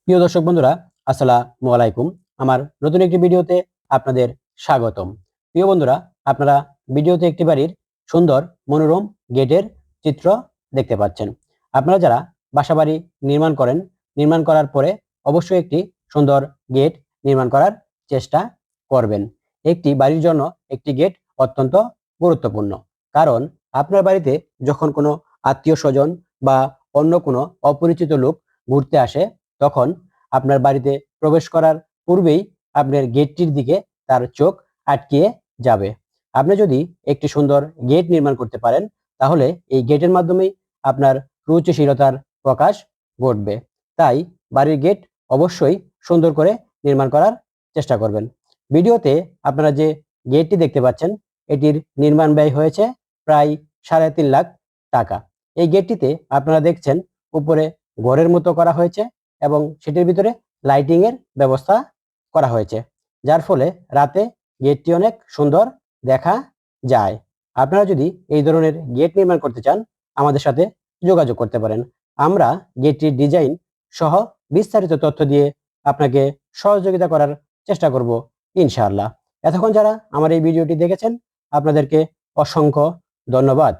প্রিয় দর্শক বন্ধুরা, আসসালামু আলাইকুম। আমার নতুন একটি ভিডিওতে আপনাদের স্বাগতম। প্রিয় বন্ধুরা, আপনারা ভিডিওতে একটি বাড়ির সুন্দর মনোরম গেটের চিত্র দেখতে পাচ্ছেন। আপনারা যারা বাসাবাড়ি নির্মাণ করেন, নির্মাণ করার পরে অবশ্যই একটি সুন্দর গেট নির্মাণ করার চেষ্টা করবেন। একটি বাড়ির জন্য একটি গেট অত্যন্ত গুরুত্বপূর্ণ। কারণ আপনার বাড়িতে যখন কোনো আত্মীয়-স্বজন বা অন্য কোনো অপরিচিত লোক ঘুরতে আসে, তখন আপনার বাড়িতে প্রবেশ করার পূর্বেই আপনার গেটটির দিকে তার চোখ আটকিয়ে যাবে। আপনি যদি একটি সুন্দর গেট নির্মাণ করতে পারেন, তাহলে এই গেটের মাধ্যমেই আপনার রুচিশীলতার প্রকাশ ঘটবে। তাই বাড়ির গেট অবশ্যই সুন্দর করে নির্মাণ করার চেষ্টা করবেন। ভিডিওতে আপনারা যে গেটটি দেখতে পাচ্ছেন, এটির নির্মাণ ব্যয় হয়েছে প্রায় ৩.৫ লাখ টাকা। এই গেটটিতে আপনারা দেখছেন উপরে ঘরের মতো করা হয়েছে এবং সেটির ভিতরে লাইটিং এর ব্যবস্থা করা হয়েছে, যার ফলে রাতে গেটটি অনেক সুন্দর দেখা যায়। আপনারা যদি এই ধরনের গেট নির্মাণ করতে চান, আমাদের সাথে যোগাযোগ করতে পারেন। আমরা গেটটির ডিজাইন সহ বিস্তারিত তথ্য দিয়ে আপনাকে সহযোগিতা করার চেষ্টা করব ইনশাআল্লাহ। এতক্ষণ যারা আমার এই ভিডিওটি দেখেছেন, আপনাদেরকে অসংখ্য ধন্যবাদ।